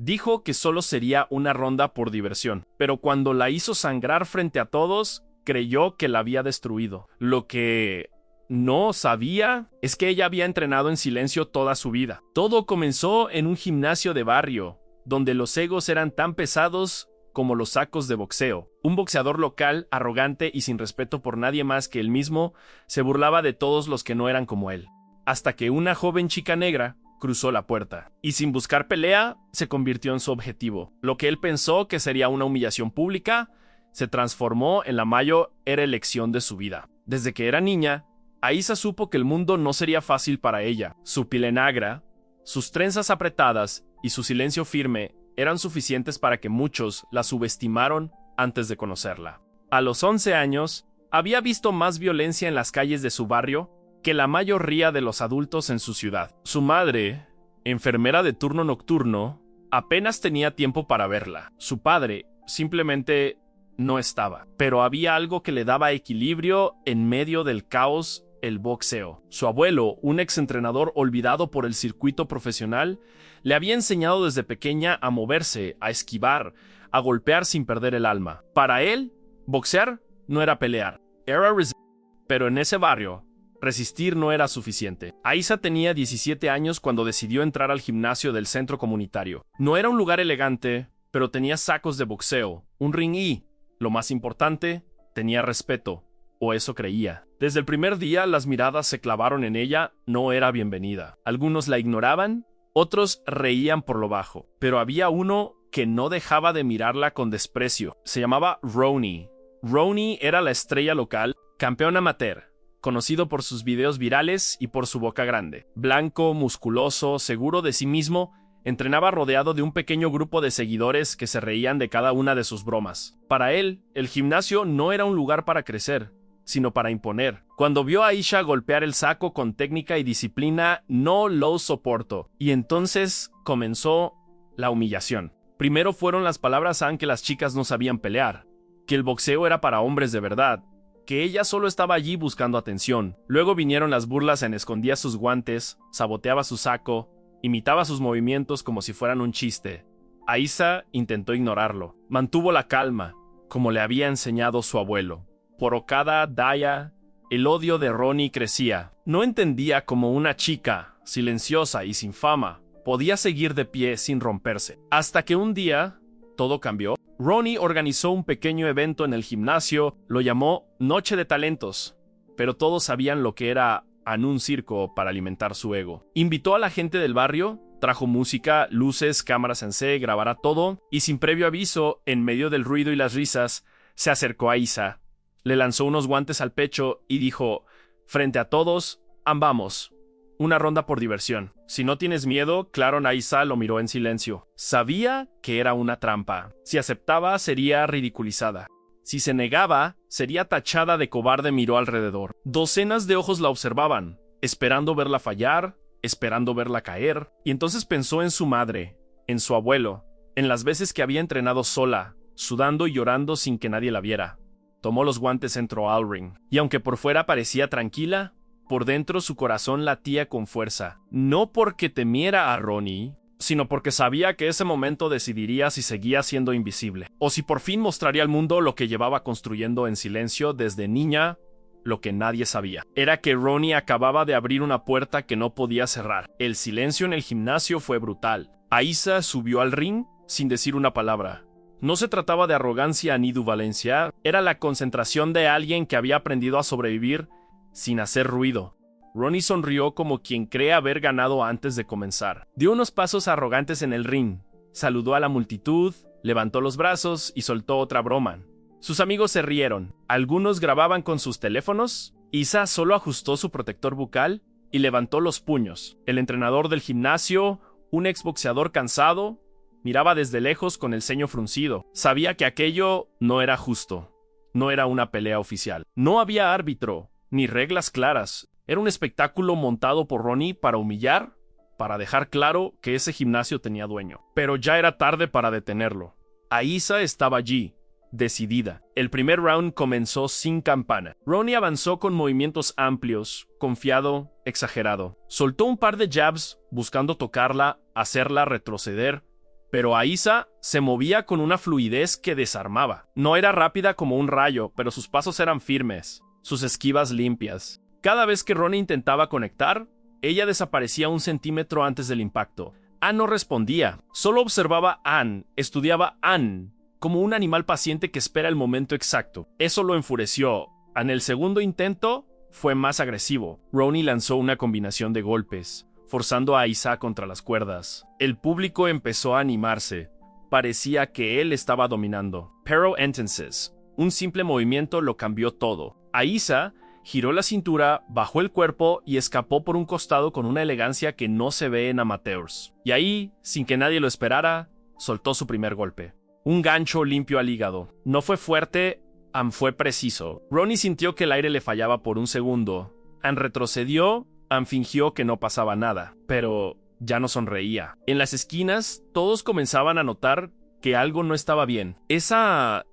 Dijo que solo sería una ronda por diversión, pero cuando la hizo sangrar frente a todos, creyó que la había destruido. Lo que no sabía es que ella había entrenado en silencio toda su vida. Todo comenzó en un gimnasio de barrio, donde los egos eran tan pesados como los sacos de boxeo. Un boxeador local, arrogante y sin respeto por nadie más que él mismo, se burlaba de todos los que no eran como él. Hasta que una joven chica negra cruzó la puerta, y sin buscar pelea, se convirtió en su objetivo. Lo que él pensó que sería una humillación pública, se transformó en la mayor elección de su vida. Desde que era niña, Aisa supo que el mundo no sería fácil para ella. Su piel negra, sus trenzas apretadas y su silencio firme eran suficientes para que muchos la subestimaron antes de conocerla. A los 11 años, había visto más violencia en las calles de su barrio que la mayoría de los adultos en su ciudad. Su madre, enfermera de turno nocturno, apenas tenía tiempo para verla. Su padre simplemente no estaba, pero había algo que le daba equilibrio en medio del caos: el boxeo. Su abuelo, un exentrenador olvidado por el circuito profesional, le había enseñado desde pequeña a moverse, a esquivar, a golpear sin perder el alma. Para él, boxear no era pelear, era resistir. Pero en ese barrio, resistir no era suficiente. Aisa tenía 17 años cuando decidió entrar al gimnasio del centro comunitario. No era un lugar elegante, pero tenía sacos de boxeo, un ring y, lo más importante, tenía respeto. O eso creía. Desde el primer día, las miradas se clavaron en ella. No era bienvenida. Algunos la ignoraban, otros reían por lo bajo. Pero había uno que no dejaba de mirarla con desprecio. Se llamaba Ronnie. Ronnie era la estrella local, campeón amateur, conocido por sus videos virales y por su boca grande. Blanco, musculoso, seguro de sí mismo, entrenaba rodeado de un pequeño grupo de seguidores que se reían de cada una de sus bromas. Para él, el gimnasio no era un lugar para crecer, sino para imponer. Cuando vio a Aisha golpear el saco con técnica y disciplina, no lo soportó. Y entonces comenzó la humillación. Primero fueron las palabras que las chicas no sabían pelear, que el boxeo era para hombres de verdad, que ella solo estaba allí buscando atención. Luego vinieron las burlas en escondía sus guantes, saboteaba su saco, imitaba sus movimientos como si fueran un chiste. Aisa intentó ignorarlo. Mantuvo la calma, como le había enseñado su abuelo. Por cada día, el odio de Ronnie crecía. No entendía cómo una chica, silenciosa y sin fama, podía seguir de pie sin romperse. Hasta que un día, todo cambió. Ronnie organizó un pequeño evento en el gimnasio, lo llamó Noche de Talentos, pero todos sabían lo que era un circo para alimentar su ego. Invitó a la gente del barrio, trajo música, luces, cámaras en C, grabará todo, y sin previo aviso, en medio del ruido y las risas, se acercó a Aisa. Le lanzó unos guantes al pecho y dijo, frente a todos, vamos, una ronda por diversión. Si no tienes miedo, claro. Aisa lo miró en silencio. Sabía que era una trampa. Si aceptaba, sería ridiculizada. Si se negaba, sería tachada de cobarde. Miró alrededor. Docenas de ojos la observaban, esperando verla fallar, esperando verla caer. Y entonces pensó en su madre, en su abuelo, en las veces que había entrenado sola, sudando y llorando sin que nadie la viera. Tomó los guantes, entró al ring, y aunque por fuera parecía tranquila, por dentro su corazón latía con fuerza. No porque temiera a Ronnie, sino porque sabía que ese momento decidiría si seguía siendo invisible, o si por fin mostraría al mundo lo que llevaba construyendo en silencio desde niña. Lo que nadie sabía era que Ronnie acababa de abrir una puerta que no podía cerrar. El silencio en el gimnasio fue brutal. Aisa subió al ring sin decir una palabra. No se trataba de arrogancia ni de valencia, era la concentración de alguien que había aprendido a sobrevivir sin hacer ruido. Ronnie sonrió como quien cree haber ganado antes de comenzar. Dio unos pasos arrogantes en el ring, saludó a la multitud, levantó los brazos y soltó otra broma. Sus amigos se rieron, algunos grababan con sus teléfonos. Aisa solo ajustó su protector bucal y levantó los puños. El entrenador del gimnasio, un exboxeador cansado, miraba desde lejos con el ceño fruncido. Sabía que aquello no era justo. No era una pelea oficial. No había árbitro, ni reglas claras. Era un espectáculo montado por Ronnie para humillar, para dejar claro que ese gimnasio tenía dueño. Pero ya era tarde para detenerlo. Aisa estaba allí, decidida. El primer round comenzó sin campana. Ronnie avanzó con movimientos amplios, confiado, exagerado. Soltó un par de jabs buscando tocarla, hacerla retroceder, Pero Aisa se movía con una fluidez que desarmaba. No era rápida como un rayo, pero sus pasos eran firmes, sus esquivas limpias. Cada vez que Ronnie intentaba conectar, ella desaparecía 1 centímetro antes del impacto. Ann no respondía, solo observaba a Ann, estudiaba a Ann, como un animal paciente que espera el momento exacto. Eso lo enfureció. En el segundo intento, fue más agresivo. Ronnie lanzó una combinación de golpes, forzando a Aisa contra las cuerdas. El público empezó a animarse. Parecía que él estaba dominando. Pero entonces, un simple movimiento lo cambió todo. Aisa giró la cintura, bajó el cuerpo y escapó por un costado con una elegancia que no se ve en amateurs. Y ahí, sin que nadie lo esperara, soltó su primer golpe. Un gancho limpio al hígado. No fue fuerte, Ann fue preciso. Ronnie sintió que el aire le fallaba por un segundo. Ann retrocedió, Ann fingió que no pasaba nada, pero ya no sonreía. En las esquinas, todos comenzaban a notar que algo no estaba bien. Esa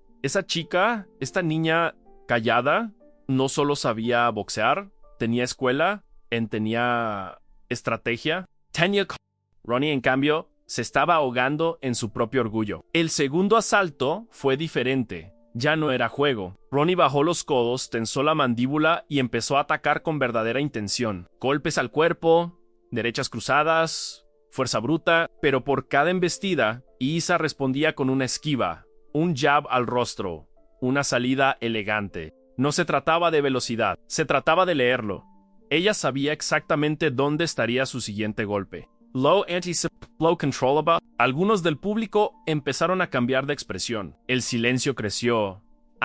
chica, esta niña callada, no solo sabía boxear, tenía escuela, tenía estrategia. Ronnie, en cambio, se estaba ahogando en su propio orgullo. El segundo asalto fue diferente. Ya no era juego. Ronnie bajó los codos, tensó la mandíbula y empezó a atacar con verdadera intención. Golpes al cuerpo, derechas cruzadas, fuerza bruta, pero por cada embestida, Aisa respondía con una esquiva, un jab al rostro, una salida elegante. No se trataba de velocidad, se trataba de leerlo. Ella sabía exactamente dónde estaría su siguiente golpe. Low low controllable. Algunos del público empezaron a cambiar de expresión. El silencio creció.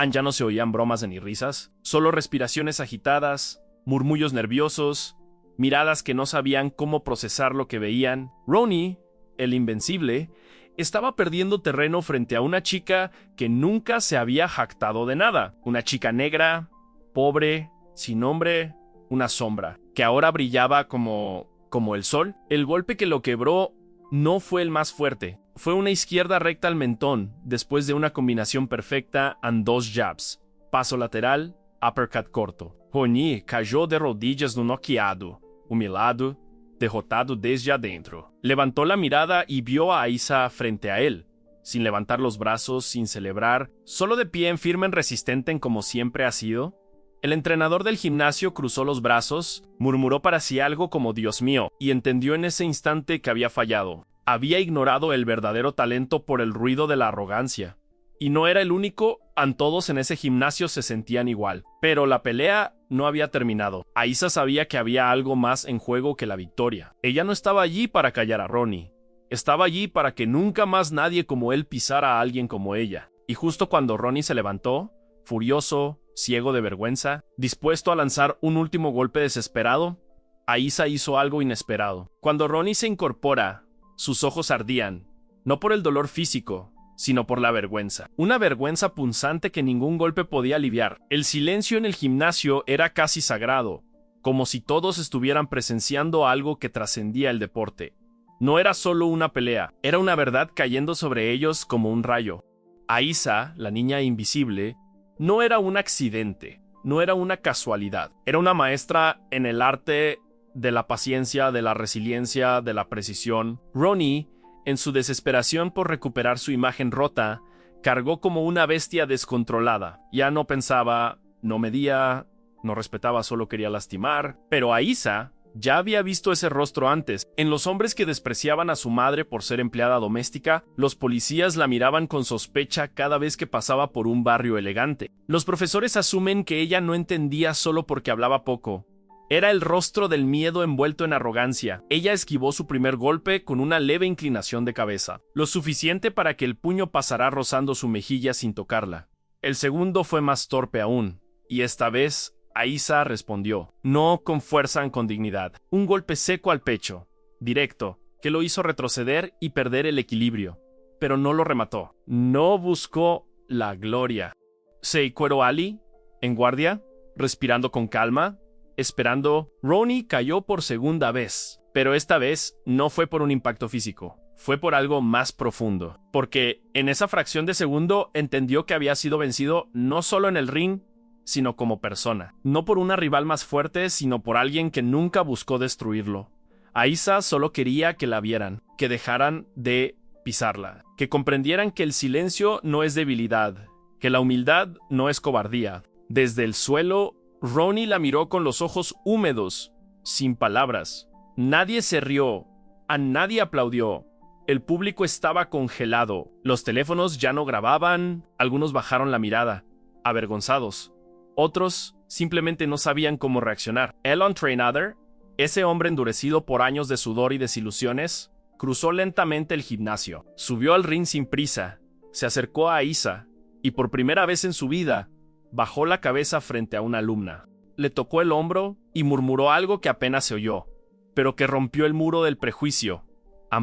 Ya no se oían bromas ni risas, solo respiraciones agitadas, murmullos nerviosos, miradas que no sabían cómo procesar lo que veían. Ronnie, el invencible, estaba perdiendo terreno frente a una chica que nunca se había jactado de nada. Una chica negra, pobre, sin nombre, una sombra, que ahora brillaba como el sol. El golpe que lo quebró no fue el más fuerte. Fue una izquierda recta al mentón, después de una combinación perfecta en 2 jabs. Paso lateral, uppercut corto. Ronnie cayó de rodillas noqueado, humilhado, derrotado desde adentro. Levantó la mirada y vio a Aisa frente a él, sin levantar los brazos, sin celebrar, solo de pie en firme, resistente en como siempre ha sido. El entrenador del gimnasio cruzó los brazos, murmuró para sí algo como Dios mío, y entendió en ese instante que había fallado. Había ignorado el verdadero talento por el ruido de la arrogancia. Y no era el único, todos en ese gimnasio se sentían igual. Pero la pelea no había terminado. Aisa sabía que había algo más en juego que la victoria. Ella no estaba allí para callar a Ronnie. Estaba allí para que nunca más nadie como él pisara a alguien como ella. Y justo cuando Ronnie se levantó, furioso, ciego de vergüenza, dispuesto a lanzar un último golpe desesperado, Aisa hizo algo inesperado. Cuando Ronnie se incorpora, sus ojos ardían, no por el dolor físico, sino por la vergüenza. Una vergüenza punzante que ningún golpe podía aliviar. El silencio en el gimnasio era casi sagrado, como si todos estuvieran presenciando algo que trascendía el deporte. No era solo una pelea, era una verdad cayendo sobre ellos como un rayo. Aisa, la niña invisible, no era un accidente, no era una casualidad. Era una maestra en el arte de la paciencia, de la resiliencia, de la precisión. Ronnie, en su desesperación por recuperar su imagen rota, cargó como una bestia descontrolada. Ya no pensaba, no medía, no respetaba, solo quería lastimar. Pero Aisa ya había visto ese rostro antes. En los hombres que despreciaban a su madre por ser empleada doméstica, los policías la miraban con sospecha cada vez que pasaba por un barrio elegante. Los profesores asumen que ella no entendía solo porque hablaba poco. Era el rostro del miedo envuelto en arrogancia. Ella esquivó su primer golpe con una leve inclinación de cabeza, lo suficiente para que el puño pasara rozando su mejilla sin tocarla. El segundo fue más torpe aún, y esta vez Aisa respondió, no con fuerza, con dignidad. Un golpe seco al pecho, directo, que lo hizo retroceder y perder el equilibrio. Pero no lo remató. No buscó la gloria. Seikuero Ali, en guardia, respirando con calma, esperando. Ronnie cayó por segunda vez, pero esta vez no fue por un impacto físico, fue por algo más profundo, porque en esa fracción de segundo entendió que había sido vencido no solo en el ring, sino como persona, no por una rival más fuerte, sino por alguien que nunca buscó destruirlo. Aisa solo quería que la vieran, que dejaran de pisarla, que comprendieran que el silencio no es debilidad, que la humildad no es cobardía. Desde el suelo, Ronnie la miró con los ojos húmedos, sin palabras. Nadie se rió, a nadie aplaudió. El público estaba congelado. Los teléfonos ya no grababan, algunos bajaron la mirada, avergonzados. Otros simplemente no sabían cómo reaccionar. Elon Trainother, ese hombre endurecido por años de sudor y desilusiones, cruzó lentamente el gimnasio. Subió al ring sin prisa, se acercó a Aisa y por primera vez en su vida, bajó la cabeza frente a una alumna. Le tocó el hombro y murmuró algo que apenas se oyó, pero que rompió el muro del prejuicio.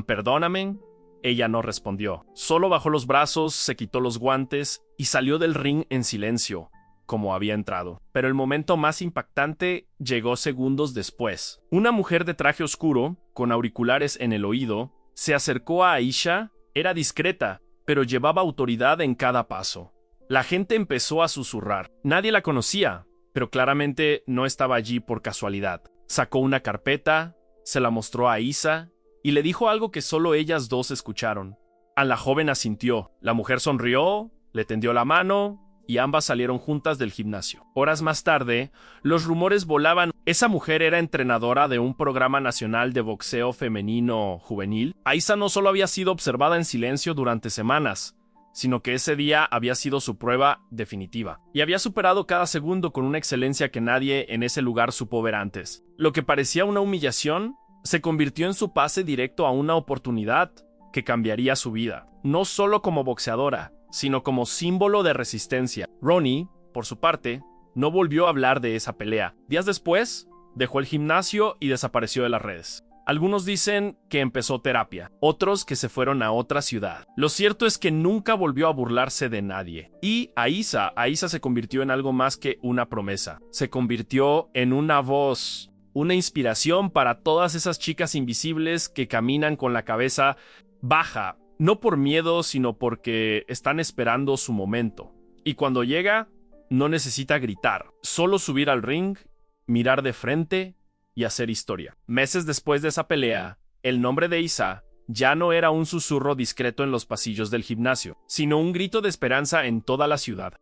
Perdóname. Ella no respondió. Solo bajó los brazos, se quitó los guantes y salió del ring en silencio, como había entrado. Pero el momento más impactante llegó segundos después. Una mujer de traje oscuro, con auriculares en el oído, se acercó a Aisha. Era discreta, pero llevaba autoridad en cada paso. La gente empezó a susurrar. Nadie la conocía, pero claramente no estaba allí por casualidad. Sacó una carpeta, se la mostró a Aisa y le dijo algo que solo ellas dos escucharon. A la joven asintió. La mujer sonrió, le tendió la mano y ambas salieron juntas del gimnasio. Horas más tarde, los rumores volaban. Esa mujer era entrenadora de un programa nacional de boxeo femenino juvenil. Aisa no solo había sido observada en silencio durante semanas, sino que ese día había sido su prueba definitiva. Y había superado cada segundo con una excelencia que nadie en ese lugar supo ver antes. Lo que parecía una humillación se convirtió en su pase directo a una oportunidad que cambiaría su vida, no solo como boxeadora, sino como símbolo de resistencia. Ronnie, por su parte, no volvió a hablar de esa pelea. Días después, dejó el gimnasio y desapareció de las redes. Algunos dicen que empezó terapia, otros que se fueron a otra ciudad. Lo cierto es que nunca volvió a burlarse de nadie. Y Aisa se convirtió en algo más que una promesa. Se convirtió en una voz, una inspiración para todas esas chicas invisibles que caminan con la cabeza baja, no por miedo, sino porque están esperando su momento. Y cuando llega, no necesita gritar, solo subir al ring, mirar de frente y hacer historia. Meses después de esa pelea, el nombre de Aisa ya no era un susurro discreto en los pasillos del gimnasio, sino un grito de esperanza en toda la ciudad.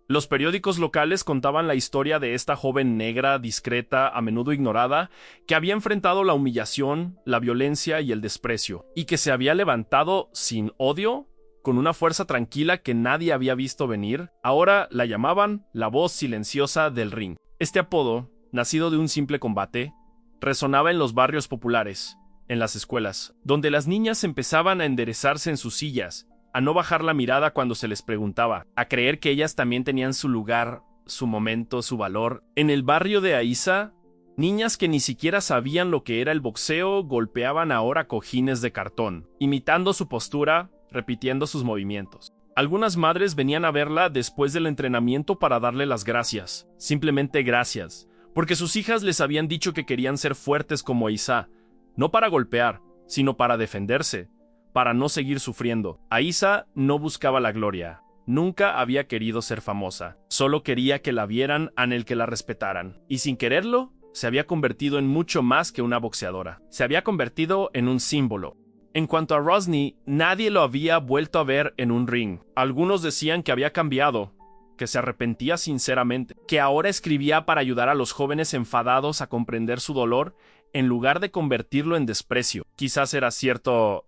Los periódicos locales contaban la historia de esta joven negra, discreta, a menudo ignorada, que había enfrentado la humillación, la violencia y el desprecio, y que se había levantado sin odio, con una fuerza tranquila que nadie había visto venir. Ahora la llamaban la voz silenciosa del ring. Este apodo, nacido de un simple combate, resonaba en los barrios populares, en las escuelas, donde las niñas empezaban a enderezarse en sus sillas, a no bajar la mirada cuando se les preguntaba, a creer que ellas también tenían su lugar, su momento, su valor. En el barrio de Aisa, niñas que ni siquiera sabían lo que era el boxeo golpeaban ahora cojines de cartón, imitando su postura, repitiendo sus movimientos. Algunas madres venían a verla después del entrenamiento para darle las gracias, simplemente gracias, porque sus hijas les habían dicho que querían ser fuertes como Aisa, no para golpear, sino para defenderse, para no seguir sufriendo. Aisa no buscaba la gloria, nunca había querido ser famosa, solo quería que la vieran, anel que la respetaran, y sin quererlo, se había convertido en mucho más que una boxeadora, se había convertido en un símbolo. En cuanto a Rosny, nadie lo había vuelto a ver en un ring. Algunos decían que había cambiado, que se arrepentía sinceramente, que ahora escribía para ayudar a los jóvenes enfadados a comprender su dolor en lugar de convertirlo en desprecio. Quizás era cierto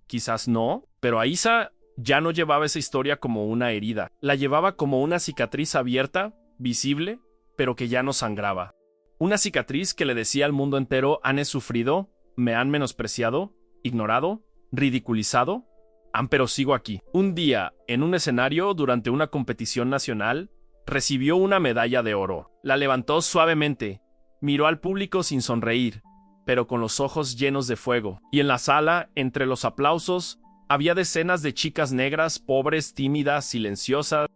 quizás no, pero Aisa ya no llevaba esa historia como una herida, la llevaba como una cicatriz abierta, visible, pero que ya no sangraba. Una cicatriz que le decía al mundo entero: he sufrido, me han menospreciado, ignorado, ridiculizado, pero sigo aquí. Un día, en un escenario durante una competición nacional, recibió una medalla de oro. La levantó suavemente, miró al público sin sonreír, pero con los ojos llenos de fuego. Y en la sala, entre los aplausos, había decenas de chicas negras, pobres, tímidas, silenciosas,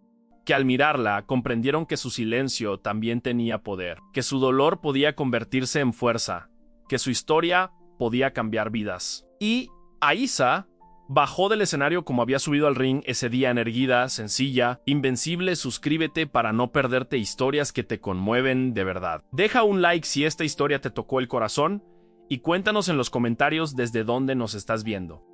que al mirarla comprendieron que su silencio también tenía poder, que su dolor podía convertirse en fuerza, que su historia podía cambiar vidas. Y Aisa bajó del escenario como había subido al ring ese día, erguida, sencilla, invencible. Suscríbete para no perderte historias que te conmueven de verdad. Deja un like si esta historia te tocó el corazón y cuéntanos en los comentarios desde dónde nos estás viendo.